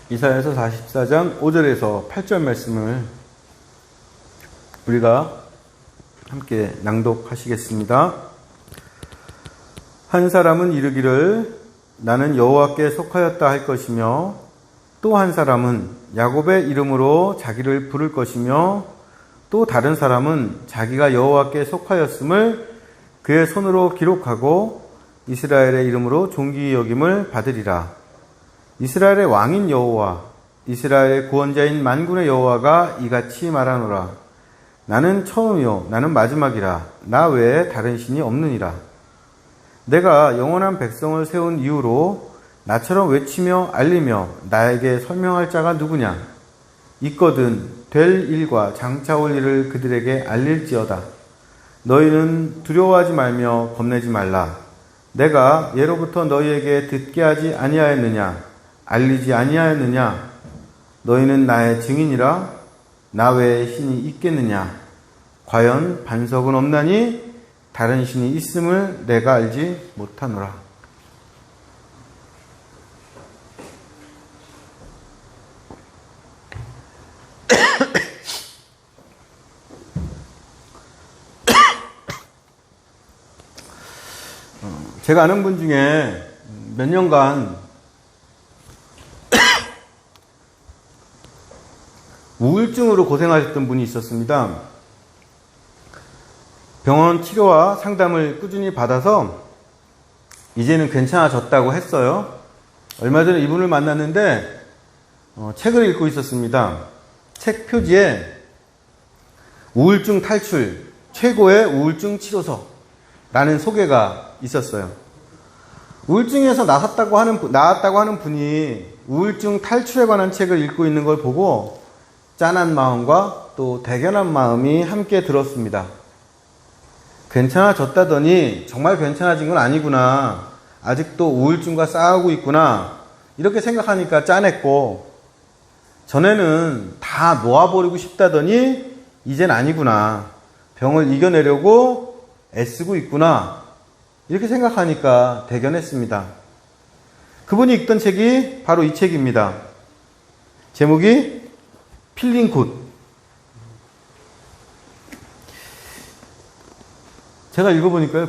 이사야서 44장 5절에서 8절 말씀을 우리가 함께 낭독하시겠습니다. 한 사람은 이르기를 나는 여호와께 속하였다 할 것이며 또 한 사람은 야곱의 이름으로 자기를 부를 것이며 또 다른 사람은 자기가 여호와께 속하였음을 그의 손으로 기록하고 이스라엘의 이름으로 존귀 여김을 받으리라. 이스라엘의 왕인 여호와, 이스라엘의 구원자인 만군의 여호와가 이같이 말하노라. 나는 처음이요 나는 마지막이라. 나 외에 다른 신이 없느니라. 내가 영원한 백성을 세운 이후로 나처럼 외치며 알리며 나에게 설명할 자가 누구냐? 있거든 될 일과 장차 올 일을 그들에게 알릴지어다. 너희는 두려워하지 말며 겁내지 말라. 내가 예로부터 너희에게 듣게 하지 아니하였느냐? 알리지 아니하였느냐? 너희는 나의 증인이라. 나 외에 신이 있겠느냐? 과연 반석은 없나니 다른 신이 있음을 내가 알지 못하노라. 제가 아는 분 중에 몇 년간 우울증으로 고생하셨던 분이 있었습니다. 병원 치료와 상담을 꾸준히 받아서 이제는 괜찮아졌다고 했어요. 얼마 전에 이분을 만났는데 책을 읽고 있었습니다. 책 표지에 우울증 탈출 최고의 우울증 치료서라는 소개가 있었어요. 우울증에서 나았다고 하는 분이 우울증 탈출에 관한 책을 읽고 있는 걸 보고 짠한 마음과 또 대견한 마음이 함께 들었습니다. 괜찮아졌다더니 정말 괜찮아진 건 아니구나. 아직도 우울증과 싸우고 있구나. 이렇게 생각하니까 짠했고, 전에는 다 놓아버리고 싶다더니 이젠 아니구나. 병을 이겨내려고 애쓰고 있구나. 이렇게 생각하니까 대견했습니다. 그분이 읽던 책이 바로 이 책입니다. 제목이 필링 굿. 제가 읽어보니까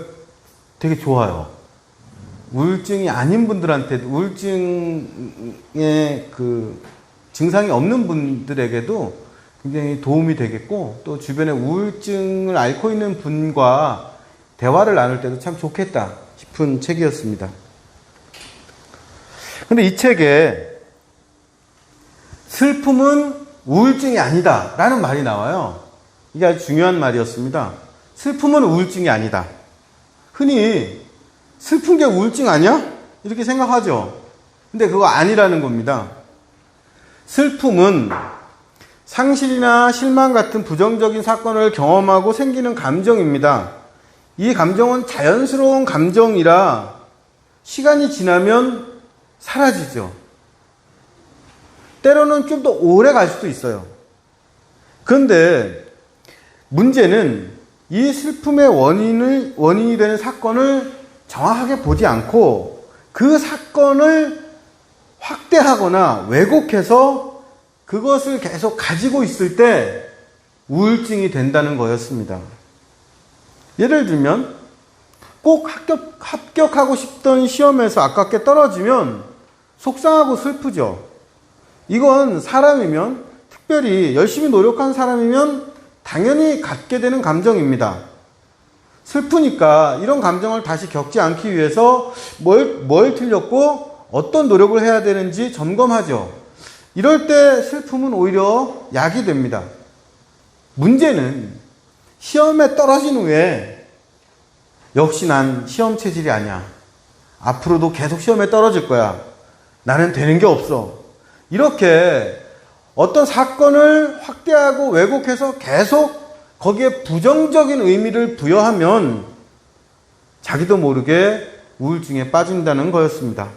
되게 좋아요. 우울증이 아닌 분들한테, 우울증의 그 증상이 없는 분들에게도 굉장히 도움이 되겠고, 또 주변에 우울증을 앓고 있는 분과 대화를 나눌 때도 참 좋겠다 싶은 책이었습니다. 근데 이 책에 슬픔은 우울증이 아니다 라는 말이 나와요. 이게 아주 중요한 말이었습니다. 슬픔은 우울증이 아니다. 흔히 슬픈 게 우울증 아니야? 이렇게 생각하죠. 근데 그거 아니라는 겁니다. 슬픔은 상실이나 실망 같은 부정적인 사건을 경험하고 생기는 감정입니다. 이 감정은 자연스러운 감정이라 시간이 지나면 사라지죠. 때로는 좀 더 오래 갈 수도 있어요. 그런데 문제는 이 슬픔의 원인이 되는 사건을 정확하게 보지 않고 그 사건을 확대하거나 왜곡해서 그것을 계속 가지고 있을 때 우울증이 된다는 거였습니다. 예를 들면 꼭 합격하고 싶던 시험에서 아깝게 떨어지면 속상하고 슬프죠. 이건 사람이면, 특별히 열심히 노력한 사람이면 당연히 갖게 되는 감정입니다. 슬프니까 이런 감정을 다시 겪지 않기 위해서 뭘 틀렸고 어떤 노력을 해야 되는지 점검하죠. 이럴 때 슬픔은 오히려 약이 됩니다. 문제는 시험에 떨어진 후에 역시 난 시험 체질이 아니야. 앞으로도 계속 시험에 떨어질 거야. 나는 되는 게 없어. 이렇게 어떤 사건을 확대하고 왜곡해서 계속 거기에 부정적인 의미를 부여하면 자기도 모르게 우울증에 빠진다는 거였습니다.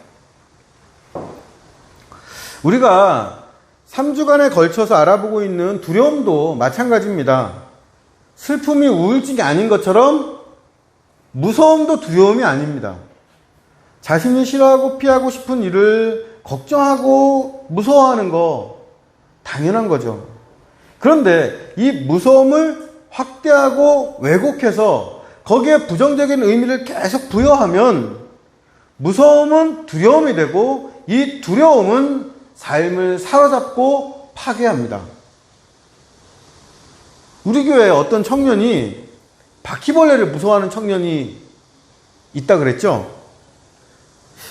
우리가 3주간에 걸쳐서 알아보고 있는 두려움도 마찬가지입니다. 슬픔이 우울증이 아닌 것처럼 무서움도 두려움이 아닙니다. 자신이 싫어하고 피하고 싶은 일을 걱정하고 무서워하는 거 당연한 거죠. 그런데 이 무서움을 확대하고 왜곡해서 거기에 부정적인 의미를 계속 부여하면 무서움은 두려움이 되고 이 두려움은 삶을 사로잡고 파괴합니다. 우리 교회에 어떤 청년이 바퀴벌레를 무서워하는 청년이 있다 그랬죠?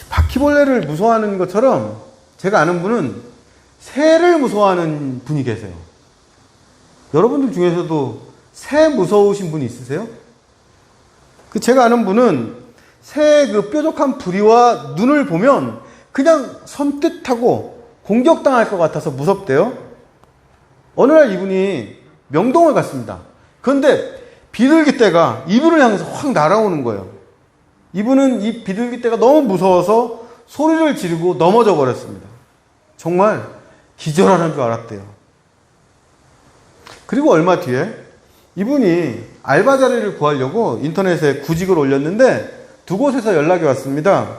바퀴벌레를 무서워하는 것처럼 제가 아는 분은 새를 무서워하는 분이 계세요. 여러분들 중에서도 새 무서우신 분이 있으세요? 제가 아는 분은 새의 그 뾰족한 부리와 눈을 보면 그냥 선뜻하고 공격당할 것 같아서 무섭대요. 어느 날 이분이 명동을 갔습니다. 그런데 비둘기떼가 이분을 향해서 확 날아오는 거예요. 이분은 이 비둘기떼가 너무 무서워서 소리를 지르고 넘어져 버렸습니다. 정말 기절하는 줄 알았대요. 그리고 얼마 뒤에 이분이 알바 자리를 구하려고 인터넷에 구직을 올렸는데 두 곳에서 연락이 왔습니다.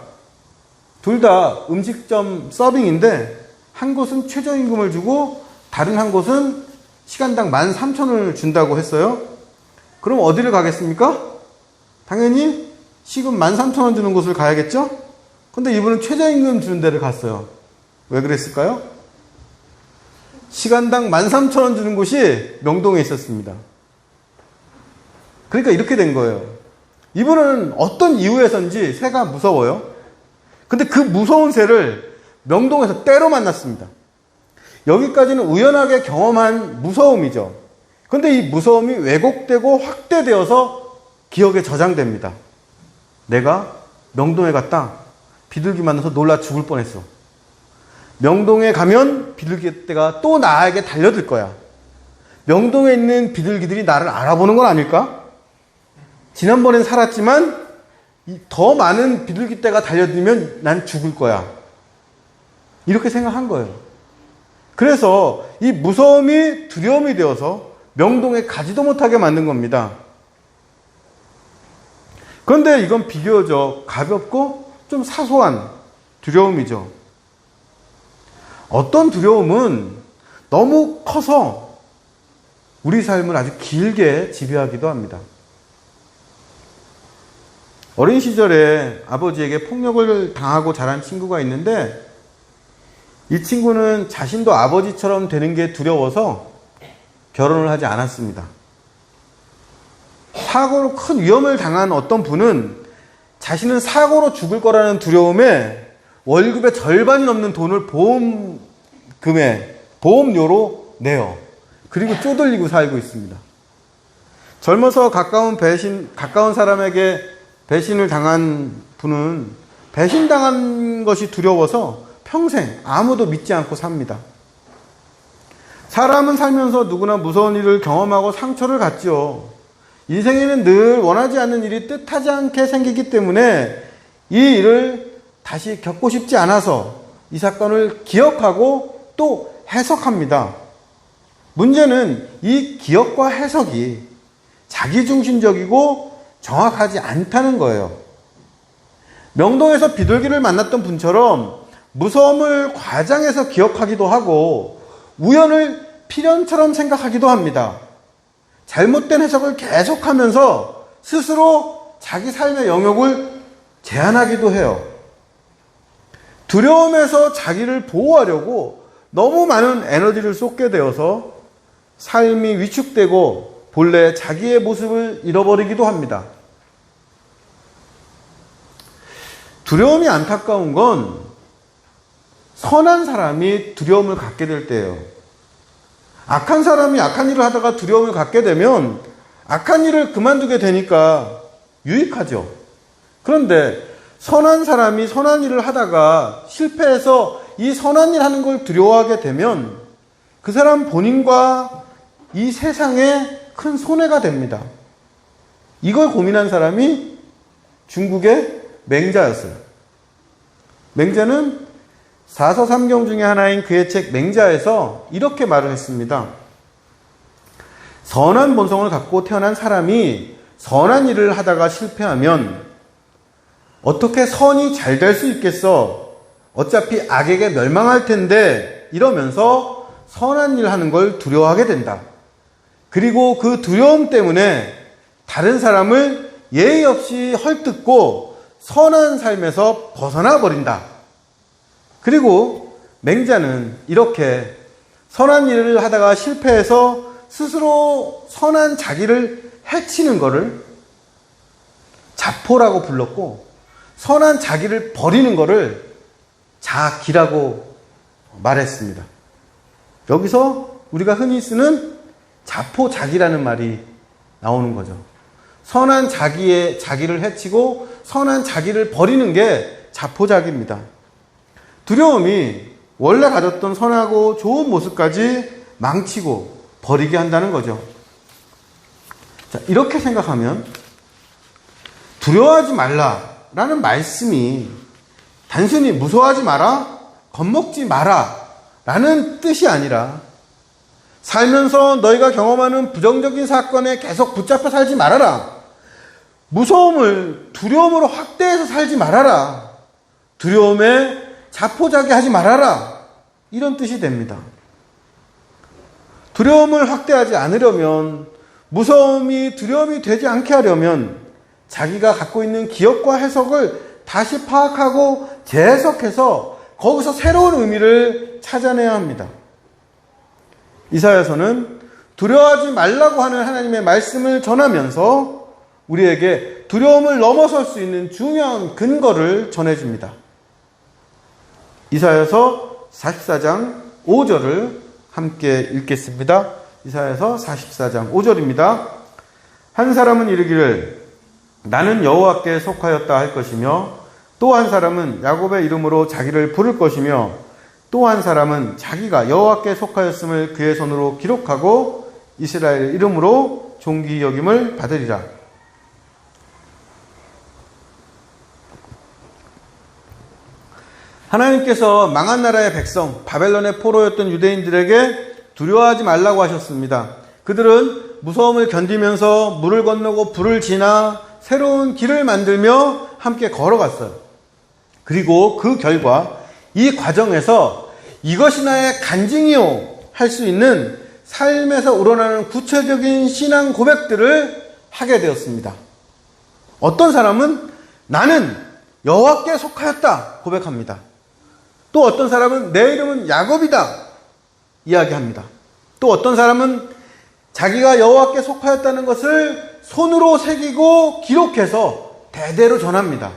둘 다 음식점 서빙인데 한 곳은 최저임금을 주고 다른 한 곳은 시간당 13,000원을 준다고 했어요. 그럼 어디를 가겠습니까? 당연히 시급 13,000원 주는 곳을 가야겠죠? 근데 이분은 최저임금 주는 데를 갔어요. 왜 그랬을까요? 시간당 13,000원 주는 곳이 명동에 있었습니다. 그러니까 이렇게 된 거예요. 이분은 어떤 이유에선지 새가 무서워요. 근데 그 무서운 새를 명동에서 때로 만났습니다. 여기까지는 우연하게 경험한 무서움이죠. 그런데 이 무서움이 왜곡되고 확대되어서 기억에 저장됩니다. 내가 명동에 갔다. 비둘기 만나서 놀라 죽을 뻔했어. 명동에 가면 비둘기떼가 또 나에게 달려들 거야. 명동에 있는 비둘기들이 나를 알아보는 건 아닐까? 지난번엔 살았지만 더 많은 비둘기떼가 달려들면 난 죽을 거야. 이렇게 생각한 거예요. 그래서 이 무서움이 두려움이 되어서 명동에 가지도 못하게 만든 겁니다. 그런데 이건 비교적 가볍고 좀 사소한 두려움이죠. 어떤 두려움은 너무 커서 우리 삶을 아주 길게 지배하기도 합니다. 어린 시절에 아버지에게 폭력을 당하고 자란 친구가 있는데 이 친구는 자신도 아버지처럼 되는 게 두려워서 결혼을 하지 않았습니다. 사고로 큰 위험을 당한 어떤 분은 자신은 사고로 죽을 거라는 두려움에 월급의 절반이 넘는 돈을 보험료로 내요. 그리고 쪼들리고 살고 있습니다. 젊어서 가까운 사람에게 배신을 당한 분은 배신당한 것이 두려워서 평생 아무도 믿지 않고 삽니다. 사람은 살면서 누구나 무서운 일을 경험하고 상처를 갖죠. 인생에는 늘 원하지 않는 일이 뜻하지 않게 생기기 때문에 이 일을 다시 겪고 싶지 않아서 이 사건을 기억하고 또 해석합니다. 문제는 이 기억과 해석이 자기중심적이고 정확하지 않다는 거예요. 명동에서 비둘기를 만났던 분처럼 무서움을 과장해서 기억하기도 하고 우연을 필연처럼 생각하기도 합니다. 잘못된 해석을 계속하면서 스스로 자기 삶의 영역을 제한하기도 해요. 두려움에서 자기를 보호하려고 너무 많은 에너지를 쏟게 되어서 삶이 위축되고 본래 자기의 모습을 잃어버리기도 합니다. 두려움이 안타까운 건 선한 사람이 두려움을 갖게 될 때예요. 악한 사람이 악한 일을 하다가 두려움을 갖게 되면 악한 일을 그만두게 되니까 유익하죠. 그런데 선한 사람이 선한 일을 하다가 실패해서 이 선한 일 하는 걸 두려워하게 되면 그 사람 본인과 이 세상에 큰 손해가 됩니다. 이걸 고민한 사람이 중국의 맹자였어요. 맹자는 사서삼경 중에 하나인 그의 책 맹자에서 이렇게 말을 했습니다. 선한 본성을 갖고 태어난 사람이 선한 일을 하다가 실패하면 어떻게 선이 잘 될 수 있겠어? 어차피 악에게 멸망할 텐데 이러면서 선한 일 하는 걸 두려워하게 된다. 그리고 그 두려움 때문에 다른 사람을 예의 없이 헐뜯고 선한 삶에서 벗어나 버린다. 그리고 맹자는 이렇게 선한 일을 하다가 실패해서 스스로 선한 자기를 해치는 것을 자포라고 불렀고, 선한 자기를 버리는 것을 자기라고 말했습니다. 여기서 우리가 흔히 쓰는 자포자기라는 말이 나오는 거죠. 선한 자기를 해치고 선한 자기를 버리는 게 자포자기입니다. 두려움이 원래 가졌던 선하고 좋은 모습까지 망치고 버리게 한다는 거죠. 자, 이렇게 생각하면 두려워하지 말라라는 말씀이 단순히 무서워하지 마라, 겁먹지 마라 라는 뜻이 아니라 살면서 너희가 경험하는 부정적인 사건에 계속 붙잡혀 살지 말아라. 무서움을 두려움으로 확대해서 살지 말아라. 두려움에 자포자기 하지 말아라. 이런 뜻이 됩니다. 두려움을 확대하지 않으려면, 무서움이 두려움이 되지 않게 하려면 자기가 갖고 있는 기억과 해석을 다시 파악하고 재해석해서 거기서 새로운 의미를 찾아내야 합니다. 이사야서는 두려워하지 말라고 하는 하나님의 말씀을 전하면서 우리에게 두려움을 넘어설 수 있는 중요한 근거를 전해줍니다. 이사야서 44장 5절을 함께 읽겠습니다. 이사야서 44장 5절입니다. 한 사람은 이르기를 나는 여호와께 속하였다 할 것이며, 또 한 사람은 야곱의 이름으로 자기를 부를 것이며, 또 한 사람은 자기가 여호와께 속하였음을 그의 손으로 기록하고 이스라엘 이름으로 존귀 여김을 받으리라. 하나님께서 망한 나라의 백성, 바벨론의 포로였던 유대인들에게 두려워하지 말라고 하셨습니다. 그들은 무서움을 견디면서 물을 건너고 불을 지나 새로운 길을 만들며 함께 걸어갔어요. 그리고 그 결과 이 과정에서 이것이 나의 간증이요 할 수 있는 삶에서 우러나는 구체적인 신앙 고백들을 하게 되었습니다. 어떤 사람은 나는 여호와께 속하였다 고백합니다. 또 어떤 사람은 내 이름은 야곱이다 이야기합니다. 또 어떤 사람은 자기가 여호와께 속하였다는 것을 손으로 새기고 기록해서 대대로 전합니다.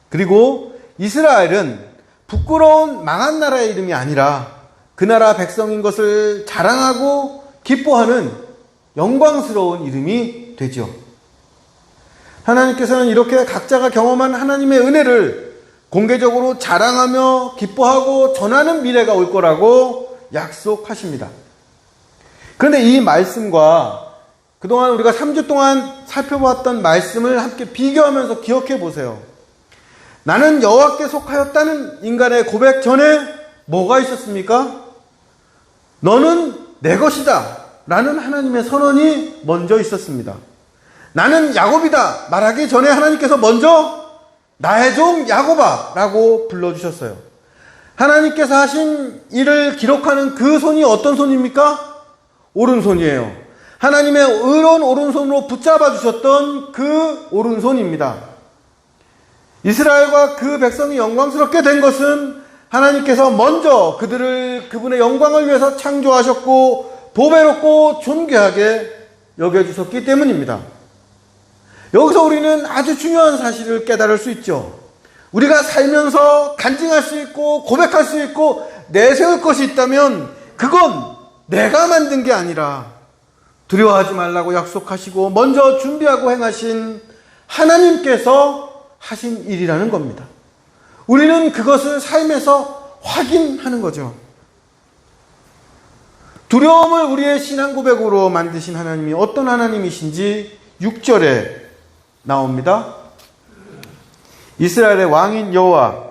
그리고 이스라엘은 부끄러운 망한 나라의 이름이 아니라 그 나라 백성인 것을 자랑하고 기뻐하는 영광스러운 이름이 되죠. 하나님께서는 이렇게 각자가 경험한 하나님의 은혜를 공개적으로 자랑하며 기뻐하고 전하는 미래가 올 거라고 약속하십니다. 그런데 이 말씀과 그동안 우리가 3주 동안 살펴봤던 말씀을 함께 비교하면서 기억해 보세요. 나는 여호와께 속하였다는 인간의 고백 전에 뭐가 있었습니까? 너는 내 것이다 라는 하나님의 선언이 먼저 있었습니다. 나는 야곱이다 말하기 전에 하나님께서 먼저 나의 종 야곱아 라고 불러주셨어요. 하나님께서 하신 일을 기록하는 그 손이 어떤 손입니까? 오른손이에요. 하나님의 의로운 오른손으로 붙잡아 주셨던 그 오른손입니다. 이스라엘과 그 백성이 영광스럽게 된 것은 하나님께서 먼저 그분의 영광을 위해서 창조하셨고 보배롭고 존귀하게 여겨주셨기 때문입니다. 여기서 우리는 아주 중요한 사실을 깨달을 수 있죠. 우리가 살면서 간증할 수 있고 고백할 수 있고 내세울 것이 있다면 그건 내가 만든 게 아니라 두려워하지 말라고 약속하시고 먼저 준비하고 행하신 하나님께서 하신 일이라는 겁니다. 우리는 그것을 삶에서 확인하는 거죠. 두려움을 우리의 신앙 고백으로 만드신 하나님이 어떤 하나님이신지 6절에 나옵니다. 이스라엘의 왕인 여호와,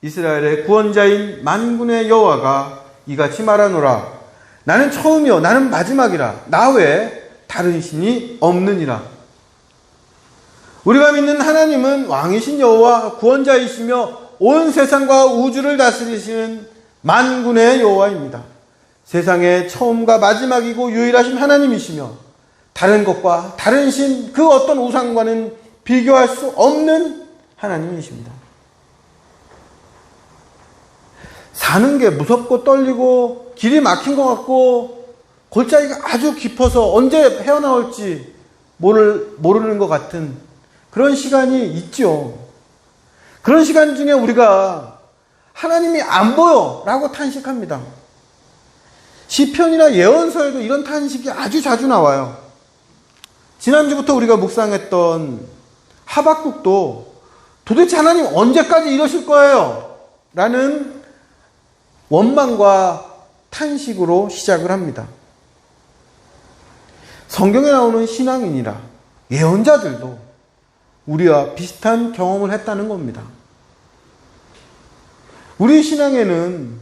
이스라엘의 구원자인 만군의 여호와가 이같이 말하노라. 나는 처음이요 나는 마지막이라. 나 외에 다른 신이 없느니라. 우리가 믿는 하나님은 왕이신 여호와, 구원자이시며 온 세상과 우주를 다스리시는 만군의 여호와입니다. 세상의 처음과 마지막이고 유일하신 하나님이시며 다른 것과 다른 신, 그 어떤 우상과는 비교할 수 없는 하나님이십니다. 사는 게 무섭고 떨리고 길이 막힌 것 같고 골짜기가 아주 깊어서 언제 헤어나올지 모르는 것 같은 그런 시간이 있죠. 그런 시간 중에 우리가 하나님이 안 보여 라고 탄식합니다. 시편이나 예언서에도 이런 탄식이 아주 자주 나와요. 지난주부터 우리가 묵상했던 하박국도 도대체 하나님 언제까지 이러실 거예요? 라는 원망과 탄식으로 시작을 합니다. 성경에 나오는 신앙인이라 예언자들도 우리와 비슷한 경험을 했다는 겁니다. 우리 신앙에는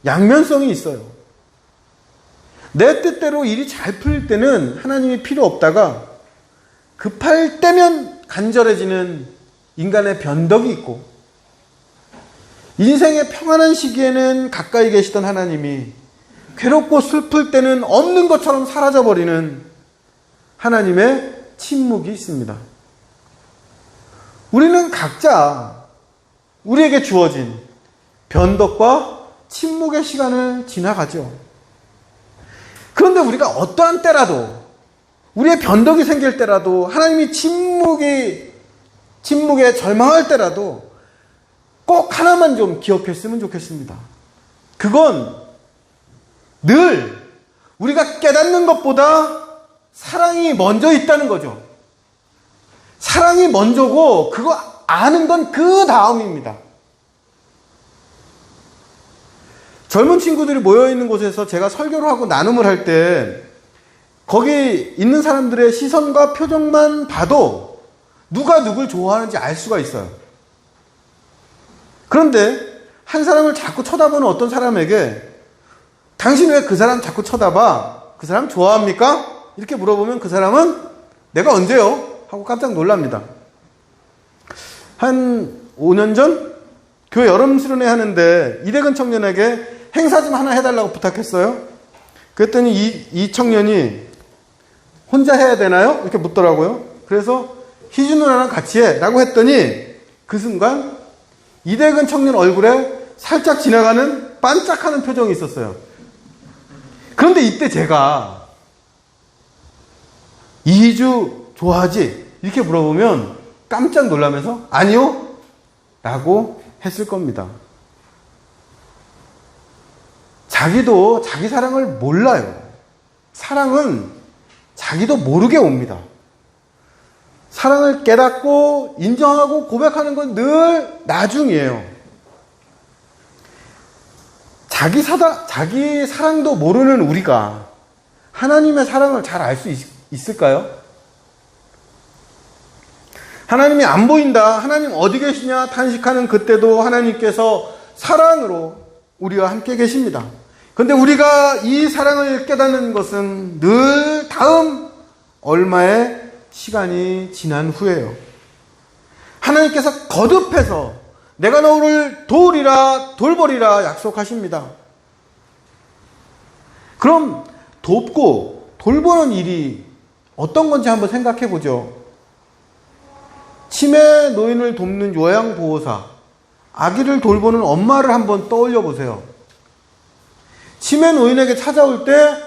양면성이 있어요. 내 뜻대로 일이 잘 풀릴 때는 하나님이 필요 없다가 급할 때면 간절해지는 인간의 변덕이 있고, 인생의 평안한 시기에는 가까이 계시던 하나님이 괴롭고 슬플 때는 없는 것처럼 사라져버리는 하나님의 침묵이 있습니다. 우리는 각자 우리에게 주어진 변덕과 침묵의 시간을 지나가죠. 그런데 우리가 어떠한 때라도, 우리의 변덕이 생길 때라도, 하나님이 침묵에 절망할 때라도 꼭 하나만 좀 기억했으면 좋겠습니다. 그건 늘 우리가 깨닫는 것보다 사랑이 먼저 있다는 거죠. 사랑이 먼저고 그거 아는 건 그 다음입니다. 젊은 친구들이 모여있는 곳에서 제가 설교를 하고 나눔을 할 때 거기 있는 사람들의 시선과 표정만 봐도 누가 누굴 좋아하는지 알 수가 있어요. 그런데 한 사람을 자꾸 쳐다보는 어떤 사람에게 당신 왜 그 사람 자꾸 쳐다봐? 그 사람 좋아합니까? 이렇게 물어보면 그 사람은 내가 언제요? 하고 깜짝 놀랍니다. 한 5년 전 교회 여름 수련회 하는데 이대근 청년에게 행사 좀 하나 해달라고 부탁했어요. 그랬더니 이 청년이 혼자 해야 되나요? 이렇게 묻더라고요. 그래서 희준 누나랑 같이 해 라고 했더니 그 순간 이대근 청년 얼굴에 살짝 지나가는 반짝하는 표정이 있었어요. 그런데 이때 제가 이희주 좋아하지? 이렇게 물어보면 깜짝 놀라면서 아니요? 라고 했을 겁니다. 자기도 자기 사랑을 몰라요. 사랑은 자기도 모르게 옵니다. 사랑을 깨닫고 인정하고 고백하는 건 늘 나중이에요. 자기 사랑도 모르는 우리가 하나님의 사랑을 잘 알 수 있을까요? 하나님이 안 보인다, 하나님 어디 계시냐 탄식하는 그때도 하나님께서 사랑으로 우리와 함께 계십니다. 그런데 우리가 이 사랑을 깨닫는 것은 늘 다음 얼마의 시간이 지난 후에요. 하나님께서 거듭해서 내가 너를 도우리라 돌보리라 약속하십니다. 그럼 돕고 돌보는 일이 어떤 건지 한번 생각해 보죠. 치매 노인을 돕는 요양보호사, 아기를 돌보는 엄마를 한번 떠올려 보세요. 치매 노인에게 찾아올 때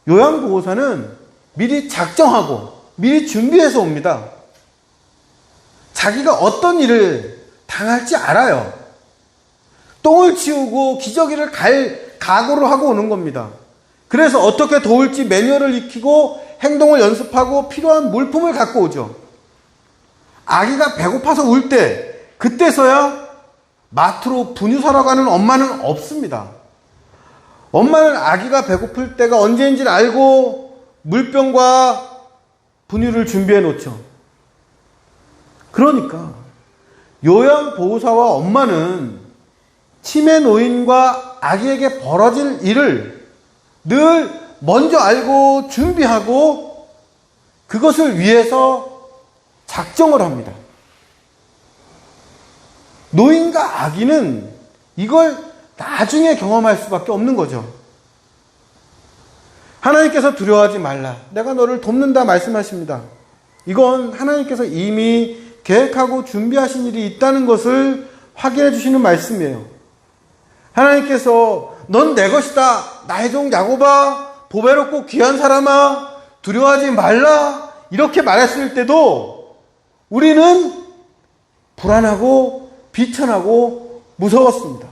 요양보호사는 미리 작정하고 미리 준비해서 옵니다. 자기가 어떤 일을 당할지 알아요. 똥을 치우고 기저귀를 갈 각오를 하고 오는 겁니다. 그래서 어떻게 도울지 매뉴얼을 익히고 행동을 연습하고 필요한 물품을 갖고 오죠. 아기가 배고파서 울 때, 그때서야 마트로 분유 사러 가는 엄마는 없습니다. 엄마는 아기가 배고플 때가 언제인지를 알고 물병과 분유를 준비해 놓죠. 그러니까 요양보호사와 엄마는 치매 노인과 아기에게 벌어질 일을 늘 먼저 알고 준비하고 그것을 위해서 작정을 합니다. 노인과 아기는 이걸 나중에 경험할 수밖에 없는 거죠. 하나님께서 두려워하지 말라. 내가 너를 돕는다 말씀하십니다. 이건 하나님께서 이미 계획하고 준비하신 일이 있다는 것을 확인해 주시는 말씀이에요. 하나님께서 넌 내 것이다. 나의 종 야곱아, 보배롭고 귀한 사람아, 두려워하지 말라. 이렇게 말했을 때도 우리는 불안하고 비천하고 무서웠습니다.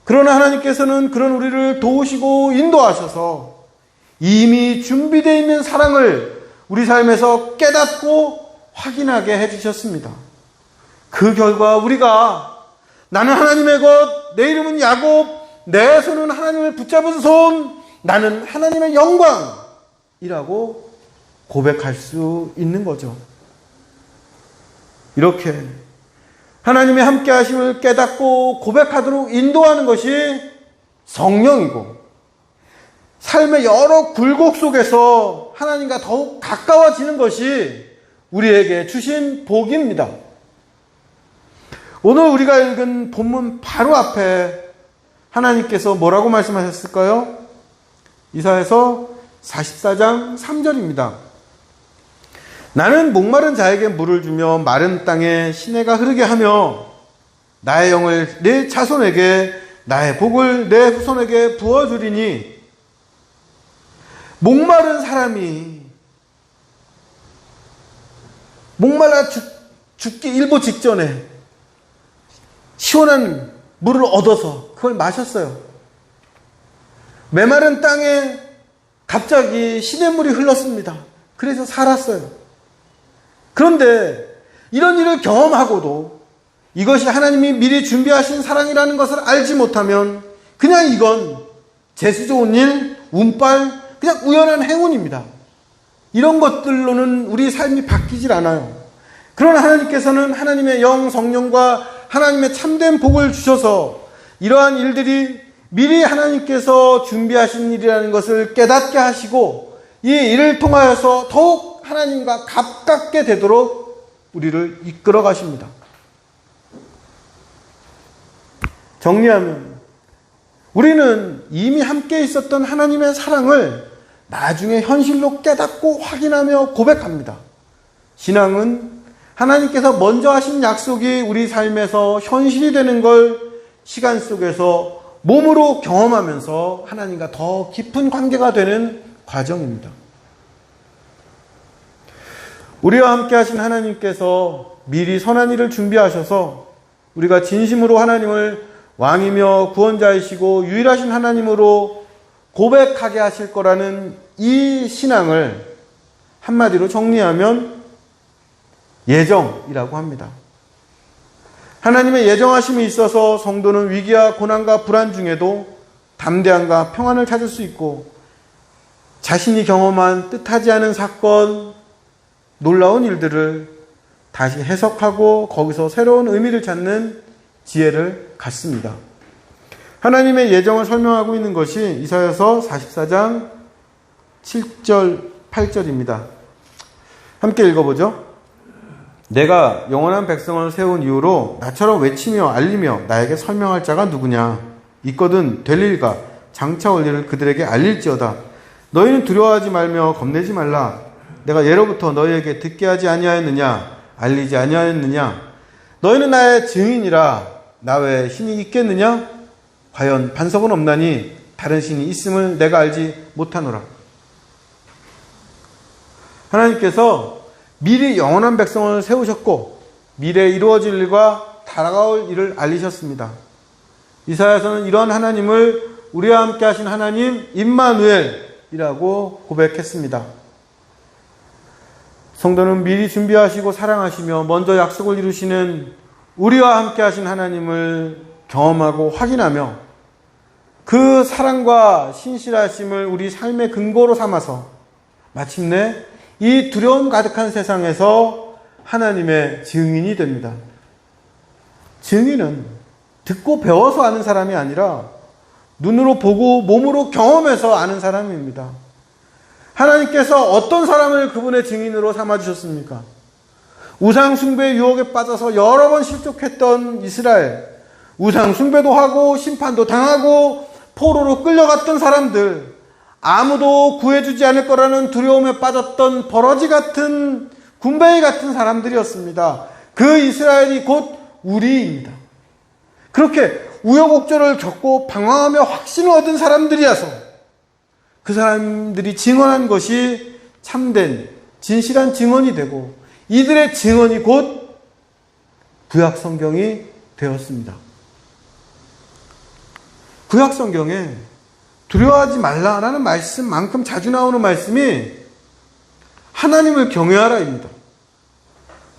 그러나 하나님께서는 그런 우리를 도우시고 인도하셔서 이미 준비되어 있는 사랑을 우리 삶에서 깨닫고 확인하게 해주셨습니다. 그 결과 우리가 나는 하나님의 것, 내 이름은 야곱, 내 손은 하나님을 붙잡은 손, 나는 하나님의 영광이라고 고백할 수 있는 거죠. 이렇게 하나님의 함께 하심을 깨닫고 고백하도록 인도하는 것이 성령이고, 삶의 여러 굴곡 속에서 하나님과 더욱 가까워지는 것이 우리에게 주신 복입니다. 오늘 우리가 읽은 본문 바로 앞에 하나님께서 뭐라고 말씀하셨을까요? 이사야서 44장 3절입니다. 나는 목마른 자에게 물을 주며 마른 땅에 시내가 흐르게 하며 나의 영을 내 자손에게, 나의 복을 내 후손에게 부어주리니. 목마른 사람이 목말라 죽기 일보 직전에 시원한 물을 얻어서 그걸 마셨어요. 메마른 땅에 갑자기 시냇물이 흘렀습니다. 그래서 살았어요. 그런데 이런 일을 경험하고도 이것이 하나님이 미리 준비하신 사랑이라는 것을 알지 못하면 그냥 이건 재수 좋은 일, 운빨, 그냥 우연한 행운입니다. 이런 것들로는 우리 삶이 바뀌질 않아요. 그러나 하나님께서는 하나님의 영, 성령과 하나님의 참된 복을 주셔서 이러한 일들이 미리 하나님께서 준비하신 일이라는 것을 깨닫게 하시고, 이 일을 통하여서 더욱 하나님과 가깝게 되도록 우리를 이끌어 가십니다. 정리하면 우리는 이미 함께 있었던 하나님의 사랑을 나중에 현실로 깨닫고 확인하며 고백합니다. 신앙은 하나님께서 먼저 하신 약속이 우리 삶에서 현실이 되는 걸 시간 속에서 몸으로 경험하면서 하나님과 더 깊은 관계가 되는 과정입니다. 우리와 함께 하신 하나님께서 미리 선한 일을 준비하셔서 우리가 진심으로 하나님을 왕이며 구원자이시고 유일하신 하나님으로 고백하게 하실 거라는 이 신앙을 한마디로 정리하면 예정이라고 합니다. 하나님의 예정하심이 있어서 성도는 위기와 고난과 불안 중에도 담대함과 평안을 찾을 수 있고, 자신이 경험한 뜻하지 않은 사건, 놀라운 일들을 다시 해석하고 거기서 새로운 의미를 찾는 지혜를 갖습니다. 하나님의 예정을 설명하고 있는 것이 이사야서 44장 7절, 8절입니다. 함께 읽어보죠. 내가 영원한 백성을 세운 이후로 나처럼 외치며 알리며 나에게 설명할 자가 누구냐? 있거든 될 일과 장차 올 일을 그들에게 알릴지어다. 너희는 두려워하지 말며 겁내지 말라. 내가 예로부터 너희에게 듣게 하지 아니하였느냐? 알리지 아니하였느냐? 너희는 나의 증인이라. 나 외에 신이 있겠느냐? 과연 반석은 없나니 다른 신이 있음을 내가 알지 못하노라. 하나님께서 미리 영원한 백성을 세우셨고 미래에 이루어질 일과 다가올 일을 알리셨습니다. 이사야서는 이런 하나님을 우리와 함께 하신 하나님 임마누엘이라고 고백했습니다. 성도는 미리 준비하시고 사랑하시며 먼저 약속을 이루시는 우리와 함께 하신 하나님을 경험하고 확인하며 그 사랑과 신실하심을 우리 삶의 근거로 삼아서 마침내 이 두려움 가득한 세상에서 하나님의 증인이 됩니다. 증인은 듣고 배워서 아는 사람이 아니라 눈으로 보고 몸으로 경험해서 아는 사람입니다. 하나님께서 어떤 사람을 그분의 증인으로 삼아주셨습니까? 우상숭배의 유혹에 빠져서 여러 번 실족했던 이스라엘, 우상숭배도 하고 심판도 당하고 포로로 끌려갔던 사람들, 아무도 구해주지 않을 거라는 두려움에 빠졌던 버러지 같은 군뱅이 같은 사람들이었습니다. 그 이스라엘이 곧 우리입니다. 그렇게 우여곡절을 겪고 방황하며 확신을 얻은 사람들이어서 그 사람들이 증언한 것이 참된 진실한 증언이 되고 이들의 증언이 곧 구약 성경이 되었습니다. 구약 성경에 두려워하지 말라라는 말씀만큼 자주 나오는 말씀이 하나님을 경외하라입니다.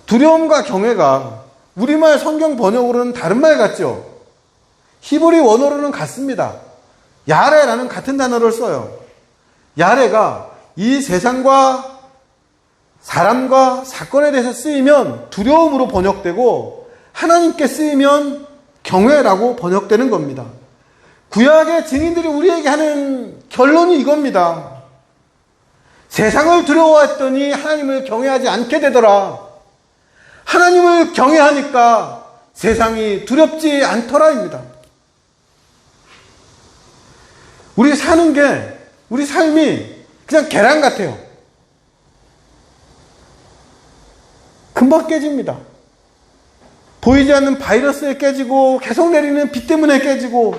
두려움과 경외가 우리말 성경 번역으로는 다른 말 같죠? 히브리 원어로는 같습니다. 야레라는 같은 단어를 써요. 야레가 이 세상과 사람과 사건에 대해서 쓰이면 두려움으로 번역되고 하나님께 쓰이면 경외라고 번역되는 겁니다. 구약의 증인들이 우리에게 하는 결론이 이겁니다. 세상을 두려워했더니 하나님을 경외하지 않게 되더라. 하나님을 경외하니까 세상이 두렵지 않더라입니다. 우리 사는 게, 우리 삶이 그냥 계란 같아요. 금방 깨집니다. 보이지 않는 바이러스에 깨지고 계속 내리는 비 때문에 깨지고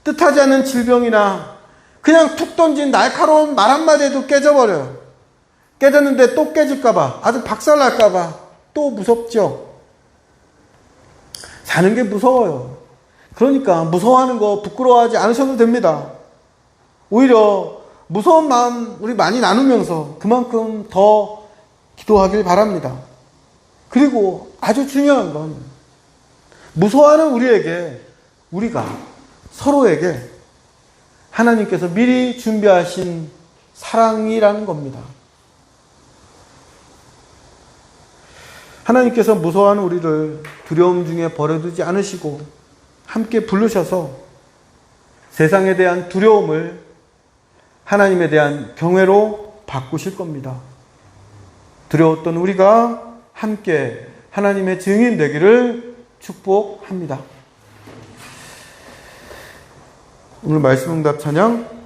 뜻하지 않은 질병이나 그냥 툭 던진 날카로운 말 한마디에도 깨져버려요. 깨졌는데 또 깨질까봐, 아주 박살날까봐 또 무섭죠. 사는 게 무서워요. 그러니까 무서워하는 거 부끄러워하지 않으셔도 됩니다. 오히려 무서운 마음 우리 많이 나누면서 그만큼 더 기도하길 바랍니다. 그리고 아주 중요한 건 무서워하는 우리가 서로에게 하나님께서 미리 준비하신 사랑이라는 겁니다. 하나님께서 무서워하는 우리를 두려움 중에 버려두지 않으시고 함께 부르셔서 세상에 대한 두려움을 하나님에 대한 경외로 바꾸실 겁니다. 두려웠던 우리가 함께 하나님의 증인 되기를 축복합니다. 오늘 말씀 응답 찬양